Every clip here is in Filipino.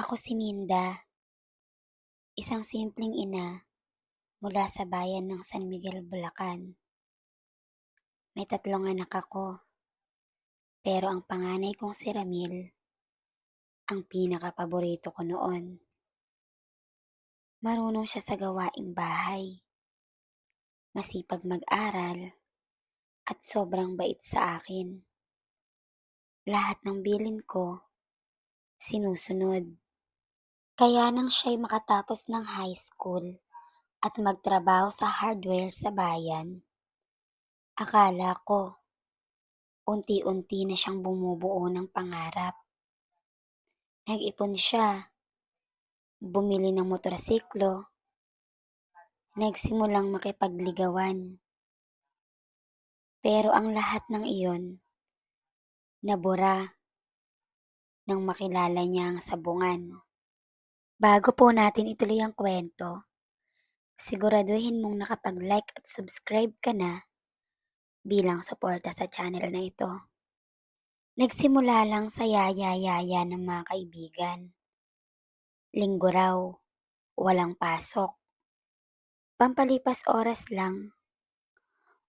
Ako si Minda, isang simpleng ina mula sa bayan ng San Miguel, Bulacan. May tatlong anak ako, pero ang panganay kong si Ramil ang pinaka-paborito ko noon. Marunong siya sa gawaing bahay, masipag mag-aral, at sobrang bait sa akin. Lahat ng bilin ko, sinusunod. Kaya nang siya'y makatapos ng high school at magtrabaho sa hardware sa bayan, akala ko unti-unti na siyang bumubuo ng pangarap. Nag-ipon siya, bumili ng motorsiklo, nagsimulang makipagligawan. Pero ang lahat ng iyon, nabura nang makilala niya ang sabungan. Bago po natin ituloy ang kwento, siguraduhin mong nakapag-like at subscribe ka na bilang suporta sa channel na ito. Nagsimula lang sa yaya-yaya ng mga kaibigan. Linggo raw, walang pasok. Pampalipas oras lang,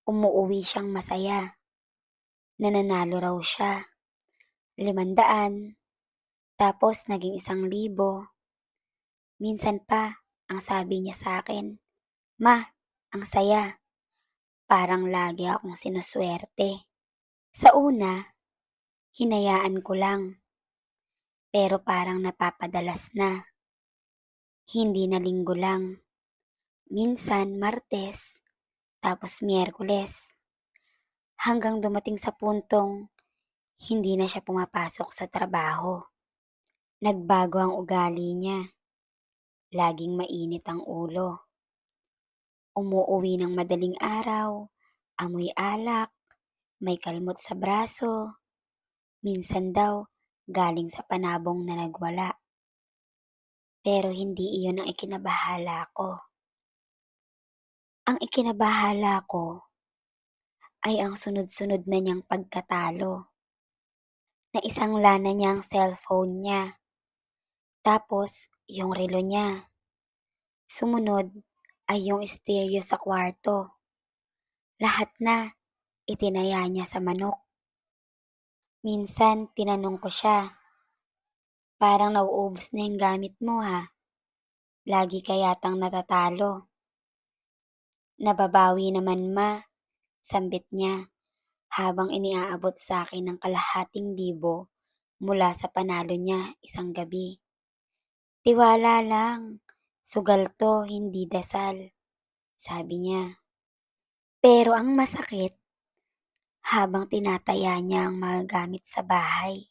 umuuwi siyang masaya. Nananalo raw siya, 500, tapos naging 1,000. Minsan pa, ang sabi niya sa akin, "Ma, ang saya, parang lagi akong sinuswerte." Sa una, hinayaan ko lang, pero parang napapadalas na. Hindi na linggo lang, minsan Martes, tapos Miyerkules. Hanggang dumating sa puntong hindi na siya pumapasok sa trabaho. Nagbago ang ugali niya. Laging mainit ang ulo. Umuuwi ng madaling araw, amoy alak, may kalmot sa braso. Minsan daw, galing sa panabong na nagwala. Pero hindi iyon ang ikinabahala ko. Ang ikinabahala ko ay ang sunod-sunod na niyang pagkatalo. Na isang lana niya ang cellphone niya. Tapos, yung relo niya. Sumunod ay yung stereo sa kwarto. Lahat na itinaya niya sa manok. Minsan, tinanong ko siya, "Parang nauubos na yung gamit mo ha? Lagi ka yatang natatalo." "Nababawi naman ma," sambit niya habang iniaabot sa akin ng 200,000 mula sa panalo niya isang gabi. "Tiwala lang, sugal to, hindi dasal," sabi niya. Pero ang masakit, habang tinataya niya ang mga gamit sa bahay,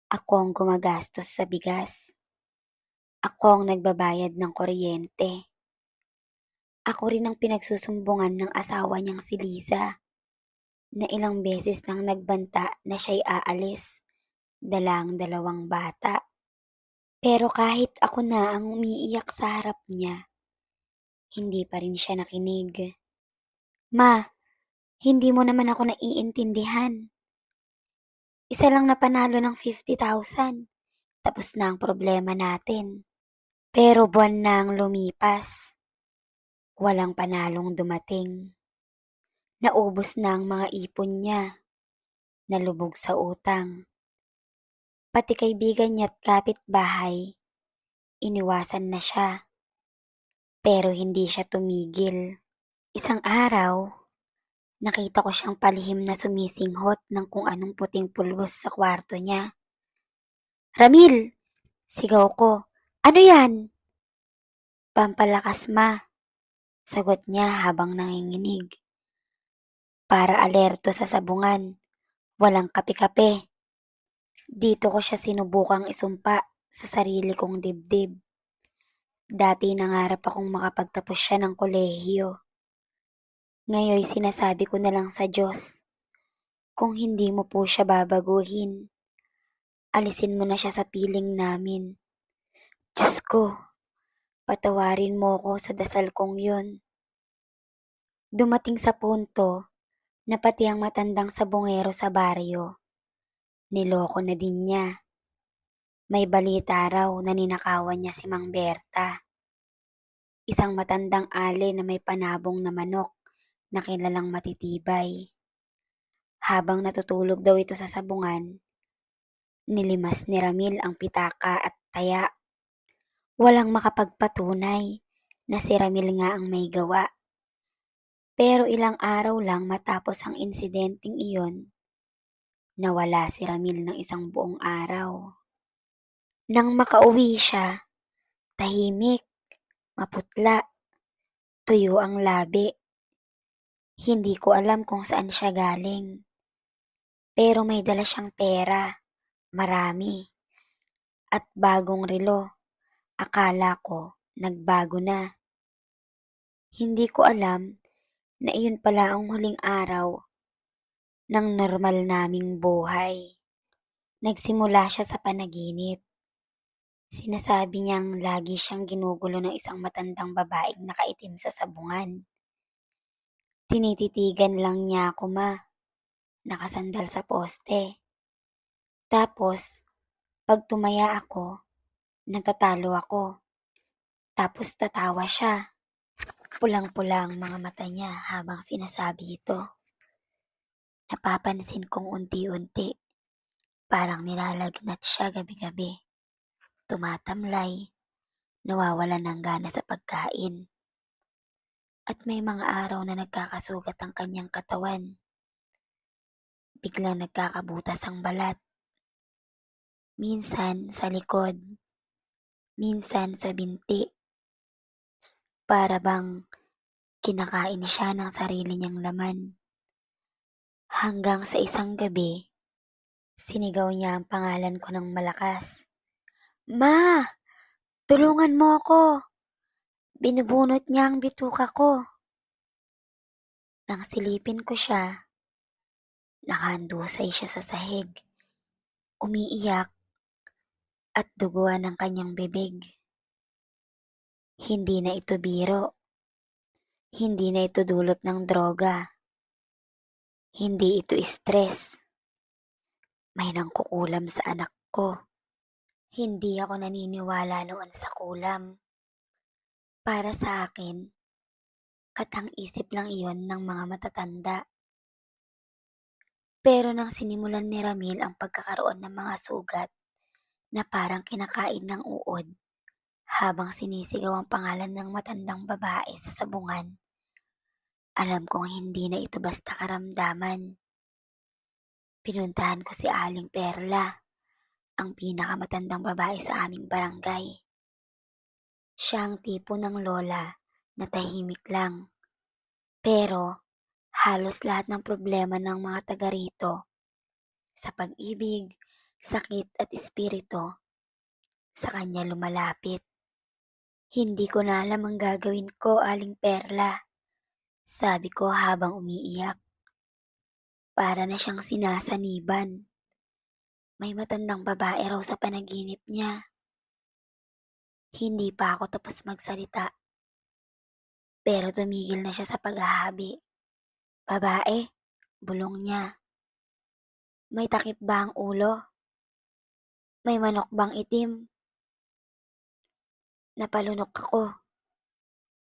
ako ang gumagastos sa bigas. Ako ang nagbabayad ng kuryente. Ako rin ang pinagsusumbungan ng asawa niyang si Liza, na ilang beses nang nagbanta na siya'y aalis, dala ang 2 bata. Pero kahit ako na ang umiiyak sa harap niya, hindi pa rin siya nakinig. "Ma, hindi mo naman ako naiintindihan. Isa lang na panalo ng 50,000, tapos na ang problema natin." Pero buwan na ang lumipas, walang panalong dumating. Naubos na ang mga ipon niya, nalubog sa utang. Pati kaibigan niya at kapitbahay, iniwasan na siya. Pero hindi siya tumigil. Isang araw, nakita ko siyang palihim na sumisinghot ng kung anong puting pulbos sa kwarto niya. "Ramil!" Sigaw ko. "Ano yan?" "Pampalakas ma," sagot niya habang nanginginig. Para alerto sa sabungan, walang kape-kape. Dito ko siya sinubukang isumpa sa sarili kong dibdib. Dati nangarap akong makapagtapos siya ng kolehiyo. Ngayon sinasabi ko na lang sa Diyos, kung hindi mo po siya babaguhin, alisin mo na siya sa piling namin. Diyos ko, patawarin mo ko sa dasal kong yun. Dumating sa punto na pati ang matandang sabungero sa baryo, niloko na din niya. May balita raw na ninakawan niya si Mang Berta, isang matandang ale na may panabong na manok na kilalang matitibay. Habang natutulog daw ito sa sabungan, nilimas ni Ramil ang pitaka at taya. Walang makapagpatunay na si Ramil nga ang may gawa. Pero ilang araw lang matapos ang insidenteng iyon, nawala si Ramil ng isang buong araw. Nang makauwi siya, tahimik, maputla, tuyo ang labi. Hindi ko alam kung saan siya galing. Pero may dala siyang pera, marami, at bagong relo. Akala ko nagbago na. Hindi ko alam na iyon pala ang huling araw ng normal naming buhay. Nagsimula siya sa panaginip. Sinasabi niyang lagi siyang ginugulo ng isang matandang babaeng nakaitim sa sabungan. Tinititigan lang niya ako, nakasandal sa poste. Tapos, pag tumaya ako, nagtatalo ako. Tapos tatawa siya. Pulang-pula ang mga mata niya habang sinasabi ito. Napapansin kong unti-unti, parang nilalagnat siya gabi-gabi. Tumatamlay, nawawalan ng gana sa pagkain. At may mga araw na nagkakasugat ang kanyang katawan. Biglang nagkakabutas ang balat. Minsan sa likod, minsan sa binti. Para bang kinakain siya ng sarili niyang laman. Hanggang sa isang gabi, sinigaw niya ang pangalan ko ng malakas. "Ma! Tulungan mo ako! Binubunot niya ang bituka ko." Nang silipin ko siya, nakahandusay siya sa sahig, umiiyak at duguan ang kanyang bibig. Hindi na ito biro. Hindi na ito dulot ng droga. Hindi ito stress. May nangkukulam sa anak ko. Hindi ako naniniwala noon sa kulam. Para sa akin, katang-isip lang iyon ng mga matatanda. Pero nang sinimulan ni Ramil ang pagkakaroon ng mga sugat na parang kinakain ng uod habang sinisigaw ang pangalan ng matandang babae sa sabungan, alam kong hindi na ito basta karamdaman. Pinuntahan ko si Aling Perla, ang pinakamatandang babae sa aming barangay. Siya ang tipo ng lola na tahimik lang. Pero halos lahat ng problema ng mga taga rito, sa pag-ibig, sakit at espiritu, sa kanya lumalapit. Hindi ko na alam ang gagawin ko, Aling Perla, sabi ko habang umiiyak. Para na siyang sinasaniban. May matandang babae raw sa panaginip niya. Hindi pa ako tapos magsalita. Pero tumigil na siya sa paghahabi. "Babae," bulong niya. "May takip ba ang ulo? May manok bang itim?" Napalunok ako.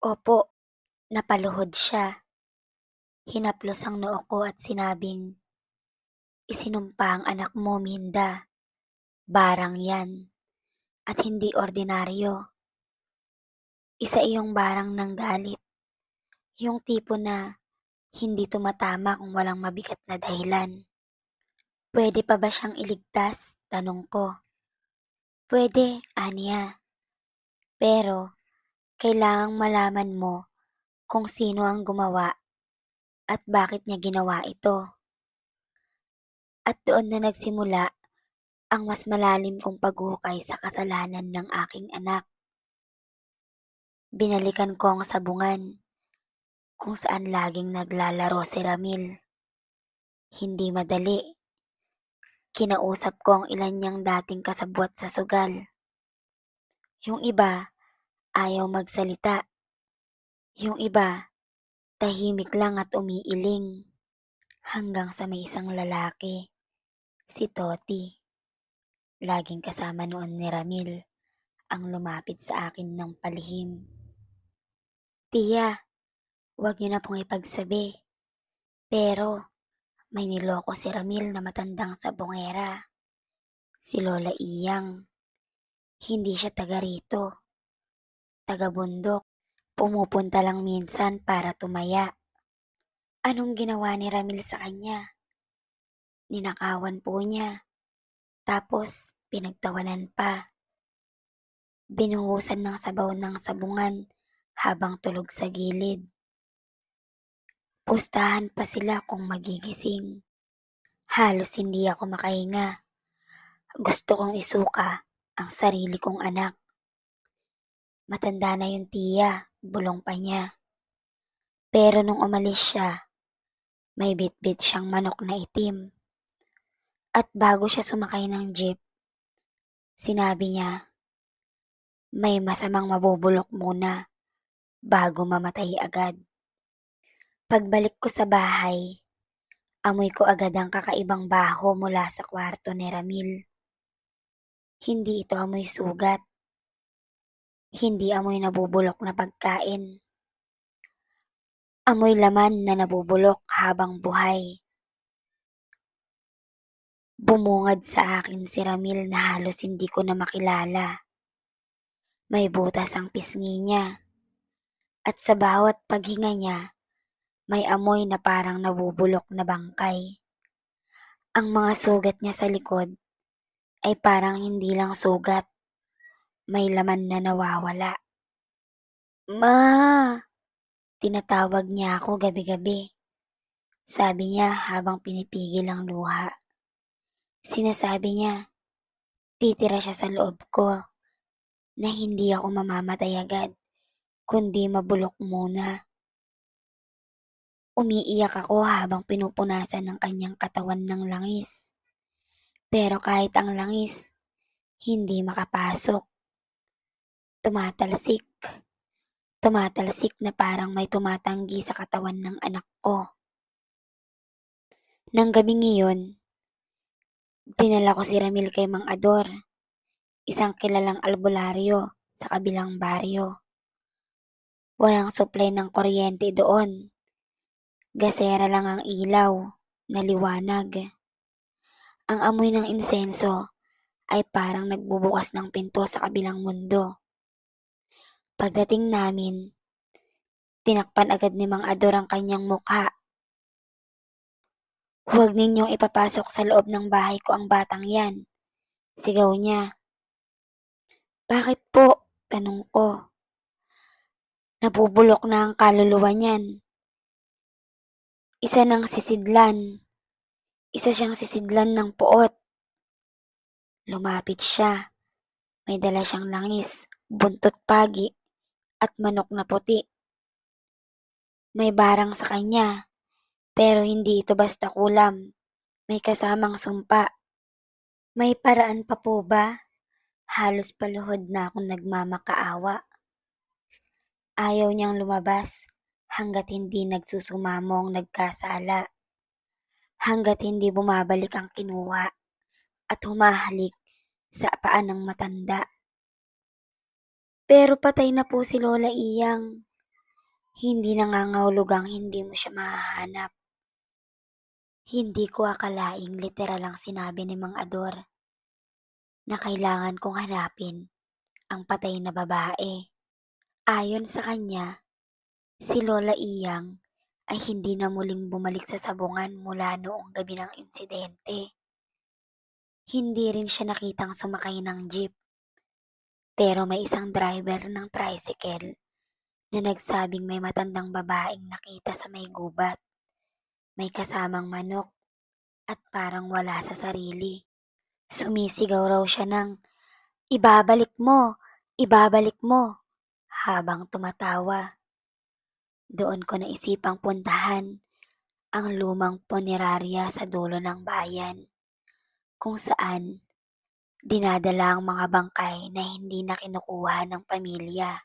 Opo, napaluhod siya. Hinaplos ang noo ko at sinabing, "Isinumpa ang anak mo, Minda. Barang yan. At hindi ordinaryo. Isa iyong barang ng galit. Yung tipo na hindi tumatama kung walang mabigat na dahilan." "Pwede pa ba siyang iligtas?" tanong ko. "Pwede," aniya. "Pero kailangang malaman mo kung sino ang gumawa at bakit niya ginawa ito." At doon na nagsimula ang mas malalim kong paghuhukay sa kasalanan ng aking anak. Binalikan ko ang sabungan kung saan laging naglalaro si Ramil. Hindi madali. Kinausap ko ang ilan niyang dating kasabwat sa sugal. Yung iba, ayaw magsalita. Yung iba, tahimik lang at umiiling. Hanggang sa may isang lalaki, si Toti. Laging kasama noon ni Ramil ang lumapit sa akin ng palihim. Tiya, huwag niyo na pong ipagsabi. Pero may niloko si Ramil na matandang sabongera. Si Lola Iyang. Hindi siya taga rito. Taga bundok. Pumupunta lang minsan para tumaya. Anong ginawa ni Ramil sa kanya? Ninakawan po niya. Tapos pinagtawanan pa. Binuhusan ng sabaw ng sabungan habang tulog sa gilid. Pustahan pa sila kung magigising. Halos hindi ako makahinga. Gusto kong isuka ang sarili kong anak. Matanda na yung tiya, bulong pa niya. Pero nung umalis siya, may bitbit siyang manok na itim. At bago siya sumakay ng jeep, sinabi niya, may masamang mabubulok muna bago mamatay agad. Pagbalik ko sa bahay, amoy ko agad ang kakaibang baho mula sa kwarto ni Ramil. Hindi ito amoy sugat. Hindi amoy nabubulok na pagkain. Amoy laman na nabubulok habang buhay. Bumungad sa akin si Ramil na halos hindi ko na makilala. May butas ang pisngi niya. At sa bawat paghinga niya, may amoy na parang nabubulok na bangkay. Ang mga sugat niya sa likod ay parang hindi lang sugat. May laman na nawawala. Ma! Tinatawag niya ako gabi-gabi. Sabi niya habang pinipigil ang luha. Sinasabi niya, titira siya sa loob ko na hindi ako mamamatay agad, kundi mabulok muna. Umiiyak ako habang pinupunasan ng kanyang katawan ng langis. Pero kahit ang langis, hindi makapasok. Tumatalsik. Tumatalsik na parang may tumatanggi sa katawan ng anak ko. Nang gabing iyon, dinala ko si Ramil kay Mang Ador, isang kilalang albularyo sa kabilang baryo. Walang supply ng kuryente doon. Gasera lang ang ilaw na liwanag. Ang amoy ng insenso ay parang nagbubukas ng pinto sa kabilang mundo. Pagdating namin, tinakpan agad ni Mang Ador ang kanyang mukha. Huwag ninyong ipapasok sa loob ng bahay ko ang batang yan. Sigaw niya. Bakit po? Tanong ko. Nabubulok na ang kaluluwa niyan. Isa siyang sisidlan ng puot. Lumapit siya. May dala siyang langis, buntot pagi, at manok na puti. May barang sa kanya, pero hindi ito basta kulam. May kasamang sumpa. May paraan pa po ba? Halos paluhod na akong nagmamakaawa. Ayaw niyang lumabas hanggat hindi nagsusumamong nagkasala. Hanggat hindi bumabalik ang kinuha at humahalik sa paa ng matanda. Pero patay na po si Lola Iyang. Hindi nangangahulugang hindi mo siya mahahanap. Hindi ko akalaing literal ang sinabi ni Mang Ador na kailangan kong hanapin ang patay na babae. Ayon sa kanya, si Lola Iyang ay hindi na muling bumalik sa sabungan mula noong gabi ng insidente. Hindi rin siya nakitang sumakay ng jeep. Pero may isang driver ng tricycle na nagsabing may matandang babaeng nakita sa may gubat. May kasamang manok at parang wala sa sarili. Sumisigaw raw siya ng, ibabalik mo! Ibabalik mo! Habang tumatawa. Doon ko naisipang puntahan ang lumang punerarya sa dulo ng bayan, kung saan dinadala ang mga bangkay na hindi na kinukuha ng pamilya.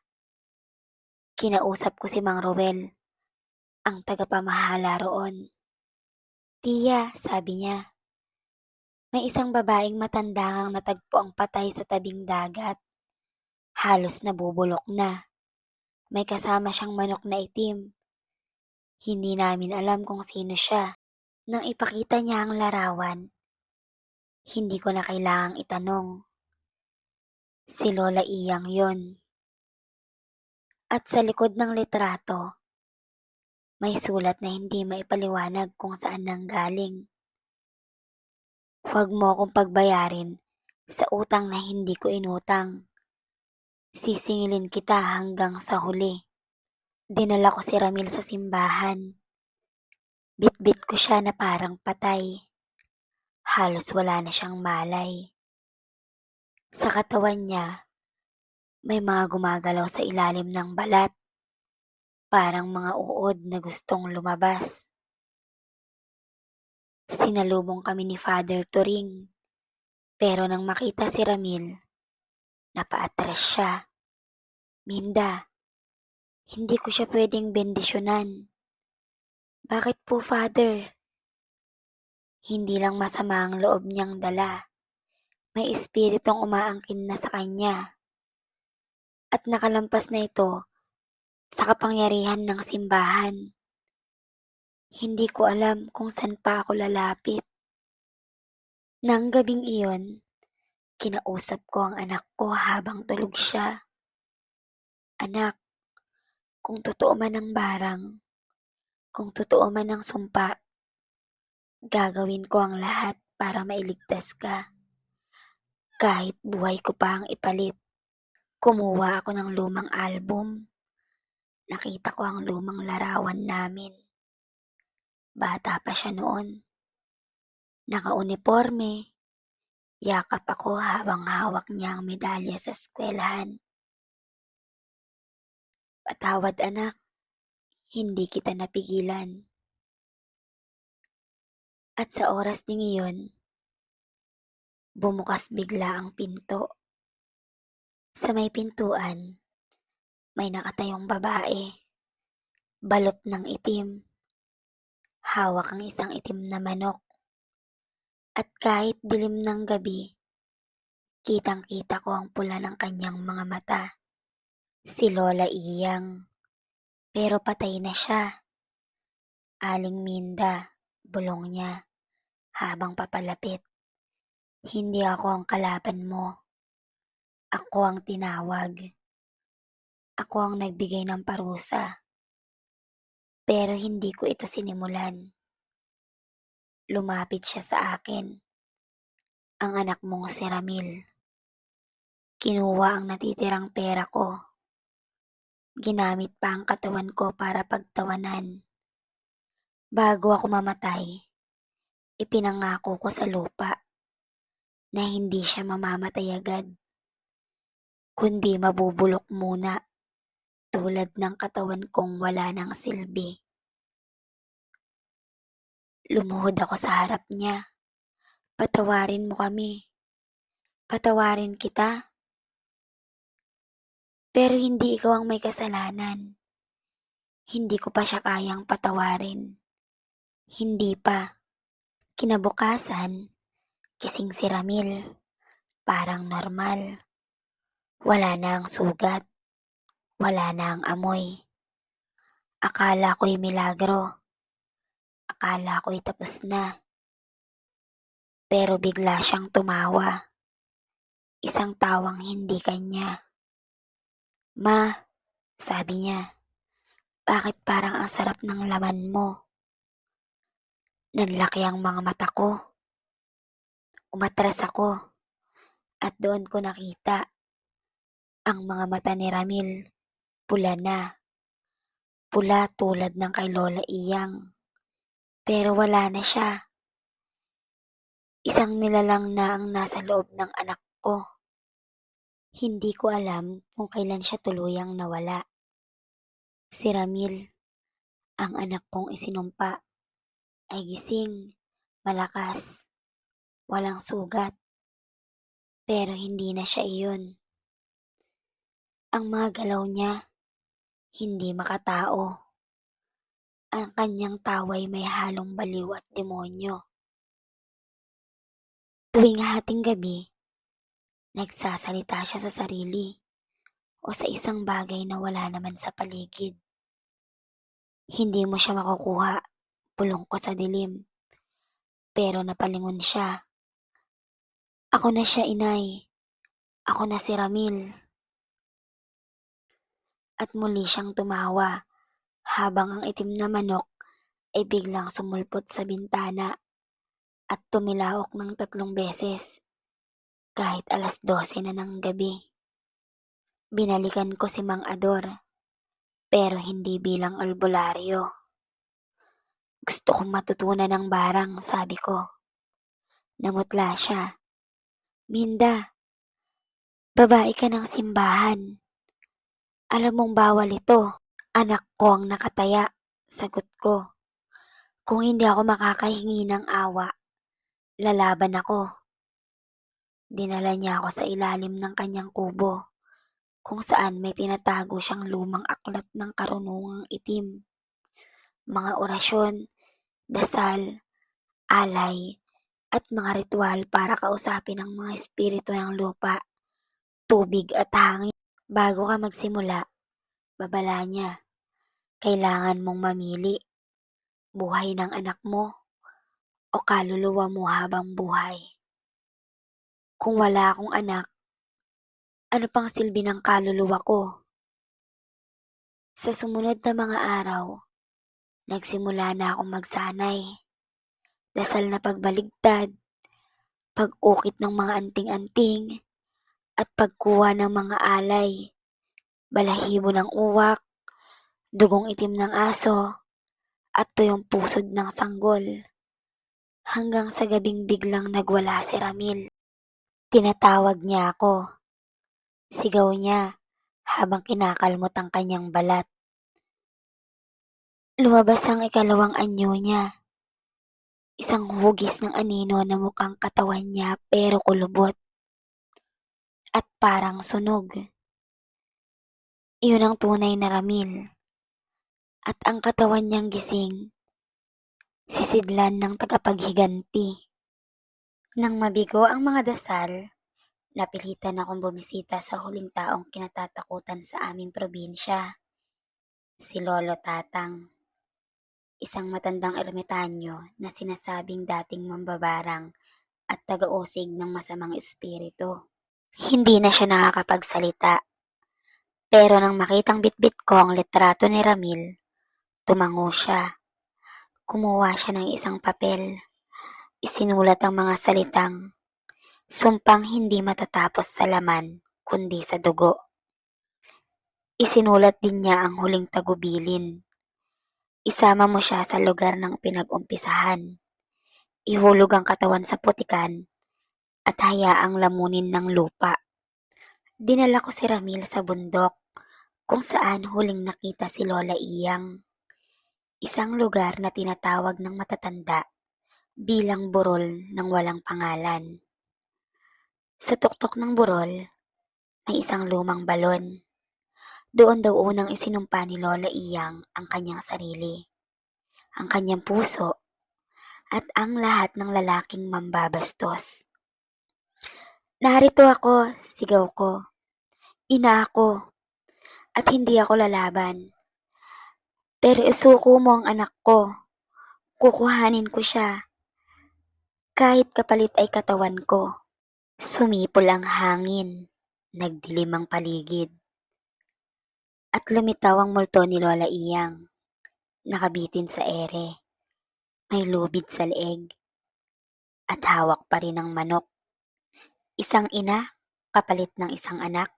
Kinausap ko si Mang Ruel, ang tagapamahala roon. Tiya, sabi niya, May isang babaeng matanda ngang natagpo ang patay sa tabing dagat. Halos nabubulok na. May kasama siyang manok na itim. Hindi namin alam kung sino siya. Nang ipakita niya ang larawan, hindi ko na kailangang itanong. Si Lola Iyang yon. At sa likod ng litrato, may sulat na hindi maipaliwanag kung saan nanggaling. Huwag mo akong pagbayarin sa utang na hindi ko inutang. Sisingilin kita hanggang sa huli. Dinala ko si Ramil sa simbahan. Bitbit ko siya na parang patay. Halos wala na siyang malay. Sa katawan niya, may mga gumagalaw sa ilalim ng balat. Parang mga uod na gustong lumabas. Sinalubong kami ni Father Turing. Pero nang makita si Ramil, napaatras siya. Minda, hindi ko siya pwedeng bendisyonan. Bakit po, Father? Hindi lang masama ang loob niyang dala. May espiritong umaangkin na sa kanya. At nakalampas na ito sa kapangyarihan ng simbahan. Hindi ko alam kung saan pa ako lalapit. Nang gabing iyon, kinausap ko ang anak ko habang tulog siya. Anak, kung totoo man ang barang, kung totoo man ang sumpa, gagawin ko ang lahat para mailigtas ka. Kahit buhay ko pa ang ipalit. Kumuha ako ng lumang album. Nakita ko ang lumang larawan namin. Bata pa siya noon. Naka-uniforme. Yakap ako habang hawak niya ang medalya sa eskwelahan. Patawad anak, hindi kita napigilan. At sa oras ding iyon, bumukas bigla ang pinto. Sa may pintuan, may nakatayong babae. Balot ng itim. Hawak ang isang itim na manok. At kahit dilim ng gabi, kitang-kita ko ang pula ng kanyang mga mata. Si Lola Iyang. Pero patay na siya. Aling Minda, bulong niya habang papalapit. Hindi ako ang kalaban mo. Ako ang tinawag. Ako ang nagbigay ng parusa. Pero hindi ko ito sinimulan. Lumapit siya sa akin. Ang anak mong si Ramil. Kinuha ang natitirang pera ko. Ginamit pa ang katawan ko para pagtawanan. Bago ako mamatay, ipinangako ko sa lupa na hindi siya mamamatay agad, kundi mabubulok muna tulad ng katawan kong wala ng silbi. Lumuhod ako sa harap niya. Patawarin mo kami. Patawarin kita. Pero hindi ikaw ang may kasalanan. Hindi ko pa siya kayang patawarin. Hindi pa. Kinabukasan, gising si Ramil. Parang normal. Wala na ang sugat. Wala na ang amoy. Akala ko'y milagro. Akala ko'y tapos na. Pero bigla siyang tumawa. Isang tawang hindi kanya. Ma, sabi niya, bakit parang ang sarap ng laman mo? Nanlaki ang mga mata ko. Umatras ako at doon ko nakita ang mga mata ni Ramil. Pula na. Pula tulad ng kay Lola Iyang. Pero wala na siya. Isang nilalang na ang nasa loob ng anak ko. Hindi ko alam kung kailan siya tuluyang nawala. Si Ramil, ang anak kong isinumpa, ay gising, malakas, walang sugat. Pero hindi na siya iyon. Ang mga galaw niya, hindi makatao. Ang kanyang taway may halong baliw at demonyo. Tuwing hating gabi, nagsasalita siya sa sarili o sa isang bagay na wala naman sa paligid. Hindi mo siya makukuha, pulong ko sa dilim. Pero napalingon siya. Ako na siya, inay. Ako na si Ramil. At muli siyang tumawa habang ang itim na manok ay biglang sumulpot sa bintana at tumilawok ng 3 beses kahit 12:00 na ng gabi. Binalikan ko si Mang Ador pero hindi bilang albularyo. Gusto kong matutunan ng barang, sabi ko. Namutla siya. Minda, babae ka ng simbahan. Alam mong bawal ito. Anak ko ang nakataya, sagot ko. Kung hindi ako makakahingi ng awa, lalaban ako. Dinala niya ako sa ilalim ng kanyang kubo, kung saan may tinatago siyang lumang aklat ng karunungang itim. Mga orasyon, dasal, alay, at mga ritual para kausapin ang mga espiritu ng lupa, tubig at hangin. Bago ka magsimula, babala niya, kailangan mong mamili, buhay ng anak mo o kaluluwa mo habang buhay. Kung wala akong anak, ano pang silbi ng kaluluwa ko? Sa sumunod na mga araw, nagsimula na akong magsanay. Dasal na pagbaligtad, pag-ukit ng mga anting-anting, at pagkuha ng mga alay, balahibo ng uwak, dugong itim ng aso, at tuyong pusod ng sanggol. Hanggang sa gabing biglang nagwala si Ramil. Tinatawag niya ako. Sigaw niya habang kinakalmot ang kanyang balat. Lumabas ang ikalawang anyo niya. Isang hugis ng anino na mukhang katawan niya pero kulubot. At parang sunog. Iyon ang tunay na Ramil. At ang katawan niyang gising, sisidlan ng tagapaghiganti. Nang mabigo ang mga dasal, napilitan akong bumisita sa huling taong kinatatakutan sa aming probinsya, si Lolo Tatang. Isang matandang ermitanyo na sinasabing dating mambabarang at taga-usig ng masamang espiritu. Hindi na siya nakakapagsalita, pero nang makitang bitbit ko ang litrato ni Ramil, tumango siya. Kumuha siya ng isang papel. Isinulat ang mga salitang, sumpang hindi matatapos sa laman, kundi sa dugo. Isinulat din niya ang huling tagubilin. Isama mo siya sa lugar ng pinag-umpisahan. Ihulog ang katawan sa putikan at hayaang lamunin ng lupa. Dinala ko si Ramil sa bundok kung saan huling nakita si Lola Iyang. Isang lugar na tinatawag ng matatanda bilang burol ng walang pangalan. Sa tuktok ng burol, may isang lumang balon. Doon daw unang isinumpa ni Lola Iyang ang kanyang sarili, ang kanyang puso, at ang lahat ng lalaking mambabastos. Narito ako, sigaw ko. Ina ako, at hindi ako lalaban. Pero isuko mo ang anak ko. Kukuhanin ko siya. Kahit kapalit ay katawan ko. Sumipol ang hangin. Nagdilim ang paligid. At lumitaw ang multo ni Lola Iyang. Nakabitin sa ere. May lubid sa leeg. At hawak pa rin ang manok. Isang ina, kapalit ng isang anak?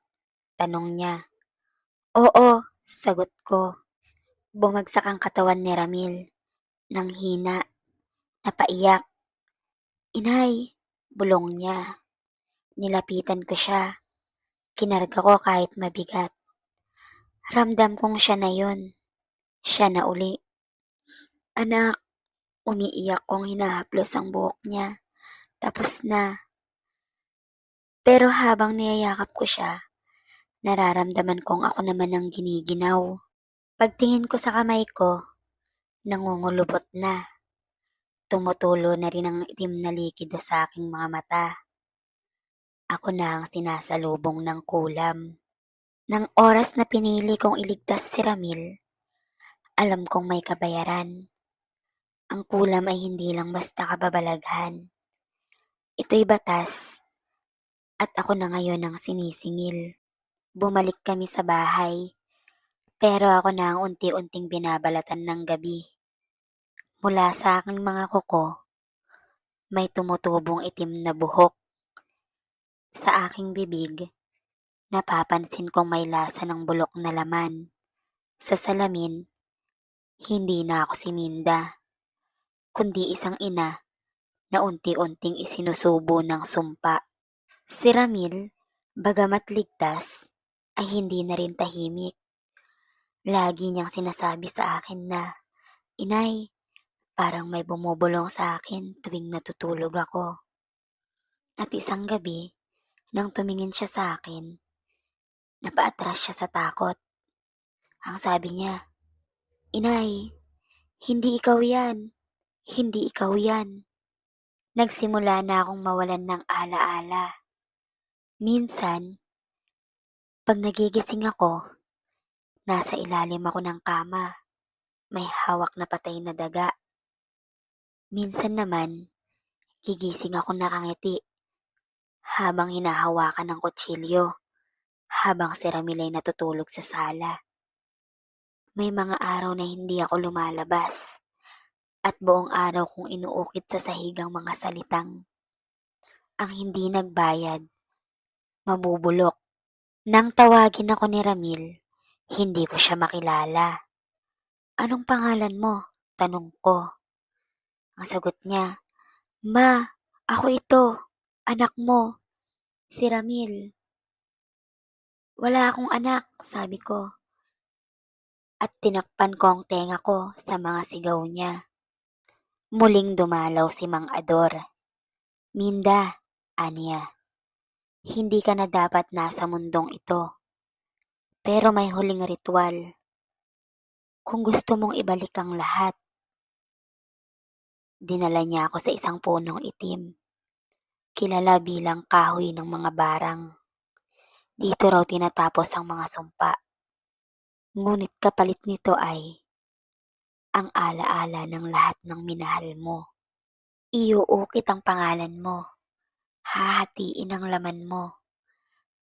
Tanong niya. Oo, sagot ko. Bumagsak ang katawan ni Ramil. Nang hina, napaiyak. Inay, bulong niya. Nilapitan ko siya. Kinarga ko kahit mabigat. Ramdam kong siya na yun. Siya na uli. Anak, umiiyak kong hinahaplos ang buhok niya. Tapos na. Pero habang niyayakap ko siya, nararamdaman kong ako naman ang giniginaw. Pagtingin ko sa kamay ko, nangungulubot na. tumutulo na rin ang itim na likido sa aking mga mata. Ako na ang sinasalubong ng kulam. Nang oras na pinili kong iligtas si Ramil, alam kong may kabayaran. Ang kulam ay hindi lang basta kababalaghan. Ito'y batas at ako na ngayon ang sinisingil. Bumalik kami sa bahay, pero ako na ang unti-unting binabalatan ng gabi. Mula sa aking mga kuko, may tumutubong itim na buhok. Sa aking bibig, napapansin kong may lasa ng bulok na laman. Sa salamin, hindi na ako si Minda, kundi isang ina na unti-unting isinusubo ng sumpa. Si Ramil, bagamat ligtas, ay hindi na rin tahimik. Lagi niyang sinasabi sa akin na, "Inay, parang may bumubulong sa akin tuwing natutulog ako." At isang gabi, nang tumingin siya sa akin, napaatras siya sa takot. Ang sabi niya, "Inay, hindi ikaw yan. Hindi ikaw yan." Nagsimula na akong mawalan ng ala-ala. Minsan, pag nagigising ako, nasa ilalim ako ng kama. May hawak na patay na daga. Minsan naman, gigising ako nakangiti habang hinahawakan ng kutsilyo habang si Ramil ay natutulog sa sala. May mga araw na hindi ako lumalabas at buong araw kong inuukit sa sahig ang mga salitang, "Ang hindi nagbayad, mabubulok." Nang tawagin ako ni Ramil, hindi ko siya makilala. "Anong pangalan mo?" tanong ko. Ang sagot niya, "Ma, ako ito, anak mo, si Ramil." "Wala akong anak," sabi ko. At tinakpan ko ang tenga ko sa mga sigaw niya. Muling dumalaw si Mang Ador. "Minda," aniya, "hindi ka na dapat nasa mundong ito. Pero may huling ritual. Kung gusto mong ibalik ang lahat." Dinala niya ako sa isang punong itim, kilala bilang kahoy ng mga barang. Dito raw tinatapos ang mga sumpa. Ngunit kapalit nito ay ang ala-ala ng lahat ng minahal mo. Iuukit ang pangalan mo, hahatiin ang laman mo,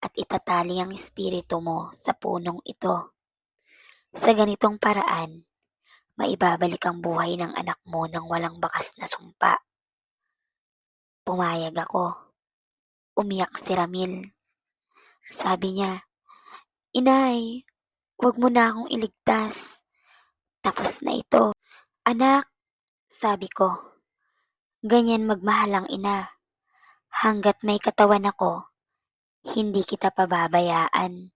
at itatali ang espiritu mo sa punong ito. Sa ganitong paraan, maibabalik ang buhay ng anak mo ng walang bakas na sumpa. Pumayag ako. Umiyak si Ramil. Sabi niya, "Inay, wag mo na akong iligtas. Tapos na ito." "Anak," sabi ko, "ganyan magmahal ang ina. Hanggat may katawan ako, hindi kita pababayaan."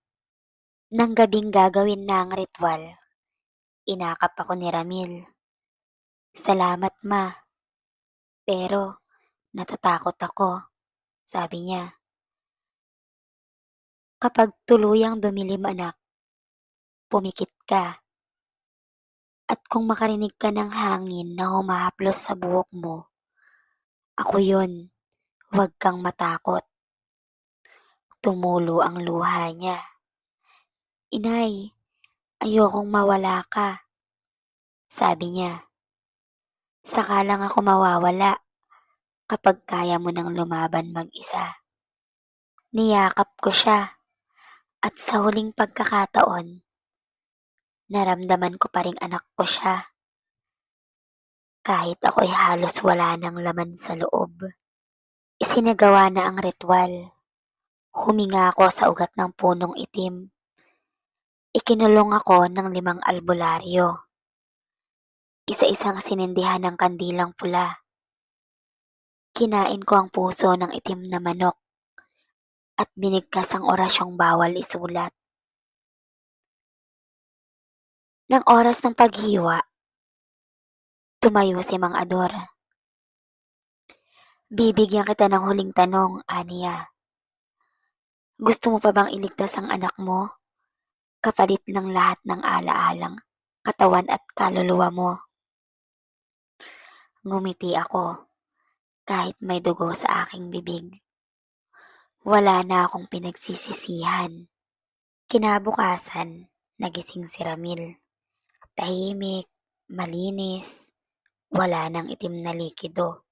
Nang gabing gagawin na ang ritual, inakap ako ni Ramil. "Salamat, ma. Pero natatakot ako," sabi niya. "Kapag tuluyang dumilim, anak, pumikit ka. At kung makarinig ka ng hangin na humahaplos sa buhok mo, ako yun. Huwag kang matakot." Tumulo ang luha niya. "Inay, ayokong mawala ka," sabi niya. "Saka lang ako mawawala kapag kaya mo nang lumaban mag-isa." Niyakap ko siya at sa huling pagkakataon, naramdaman ko pa ring anak ko siya. Kahit ako'y halos wala ng laman sa loob. Isinagawa na ang ritual. Huminga ako sa ugat ng punong itim. Ikinulong ako ng 5 albularyo. Isa-isang sinindihan ng kandilang pula. Kinain ko ang puso ng itim na manok at binigkas ang orasyong bawal isulat. Nang oras ng paghiwa, tumayo si Mang Ador. "Bibigyan kita ng huling tanong," aniya. "Gusto mo pa bang iligtas ang anak mo, kapalit ng lahat ng ala-alang katawan at kaluluwa mo?" Ngumiti ako kahit may dugo sa aking bibig. Wala na akong pinagsisisihan. Kinabukasan, nagising si Ramil. Tahimik, malinis, wala nang itim na likido.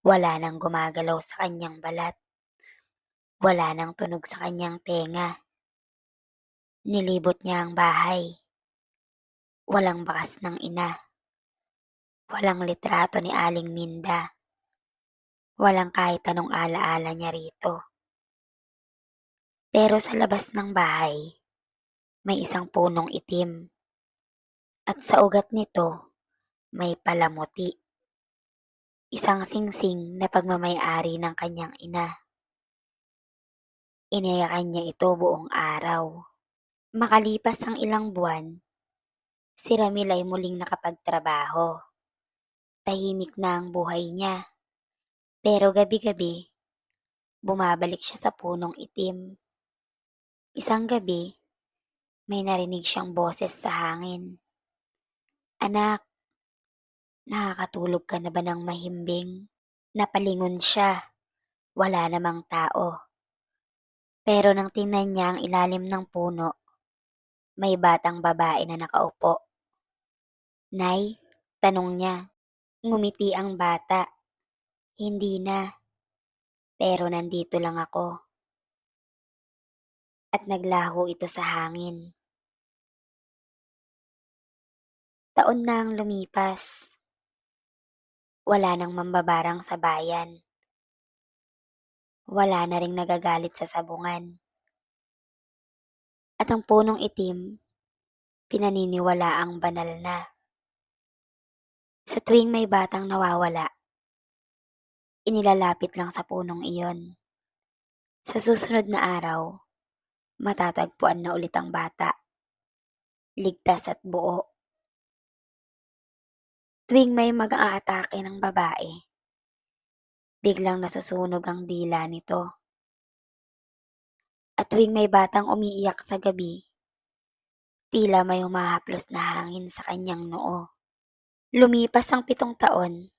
Wala nang gumagalaw sa kanyang balat. Wala nang tunog sa kanyang tenga. Nilibot niya ang bahay. Walang bakas ng ina. Walang litrato ni Aling Minda. Walang kahit anong alaala niya rito. Pero sa labas ng bahay, may isang punong itim. At sa ugat nito, may palamuti. Isang singsing na pagmamay-ari ng kanyang ina. Inayakan niya ito buong araw. Makalipas ang ilang buwan, si Ramil ay muling nakapagtrabaho. Tahimik na ang buhay niya. Pero gabi-gabi, bumabalik siya sa punong itim. Isang gabi, may narinig siyang boses sa hangin. Anak, nakakatulog ka na ba ng mahimbing? Napalingon siya. Wala namang tao. Pero nang tingnan niya ang ilalim ng puno, may batang babae na nakaupo. Nay, tanong niya. Ngumiti ang bata. Hindi na, pero nandito lang ako. At naglaho ito sa hangin. Taon na ang lumipas. Wala nang mambabarang sa bayan. Wala na ring nagagalit sa sabungan. At ang punong itim, pinaniniwala ang banal na. Sa tuwing may batang nawawala, inilalapit lang sa punong iyon. Sa susunod na araw, matatagpuan na ulit ang bata. Ligtas at buo. Tuwing may mag-aatake ng babae, biglang nasusunog ang dila nito. At tuwing may batang umiiyak sa gabi, tila may humahaplos na hangin sa kanyang noo. Lumipas ang 7 taon,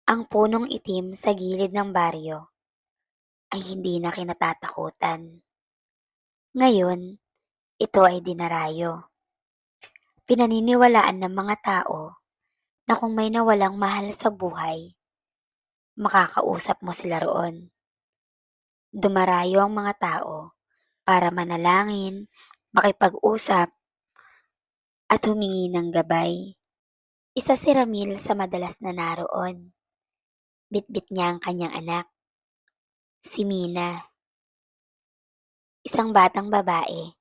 ang punong itim sa gilid ng baryo ay hindi na kinatatakutan. Ngayon, ito ay dinarayo. Pinaniniwalaan ng mga tao na kung may nawalang mahal sa buhay, makakausap mo sila roon. Dumarayo ang mga tao para manalangin, makipag-usap, at humingi ng gabay. Isa si Ramil sa madalas na naroon. Bitbit niya ang kanyang anak, si Mina. Isang batang babae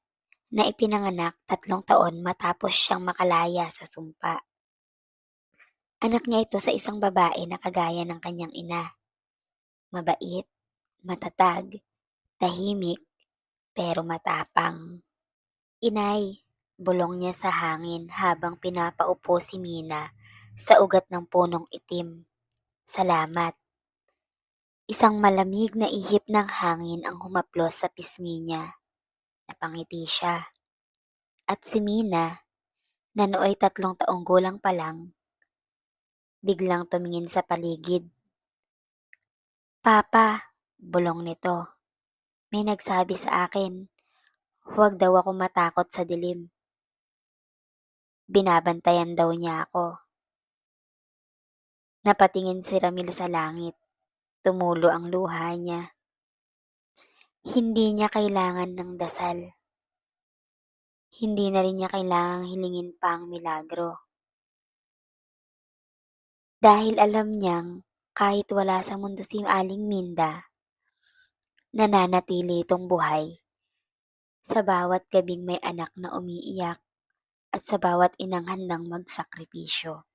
na ipinanganak 3 taon matapos siyang makalaya sa sumpa. Anak niya ito sa isang babae na kagaya ng kanyang ina. Mabait, matatag, tahimik, pero matapang. Inay, bulong niya sa hangin habang pinapaupo si Mina sa ugat ng punong itim. Salamat. Isang malamig na ihip ng hangin ang humaplos sa pisngi niya. Napangiti siya. At si Mina, na nooy 3 taong gulang pa lang, biglang tumingin sa paligid. Papa, bulong nito. May nagsabi sa akin, huwag daw ako matakot sa dilim. Binabantayan daw niya ako. Napatingin si Ramil sa langit. Tumulo ang luha niya. Hindi niya kailangan ng dasal. Hindi na rin niya kailangang hilingin pa ang milagro. Dahil alam niyang kahit wala sa mundo si Aling Minda, nananatili itong buhay sa bawat gabing may anak na umiiyak at sa bawat inang handang magsakripisyo.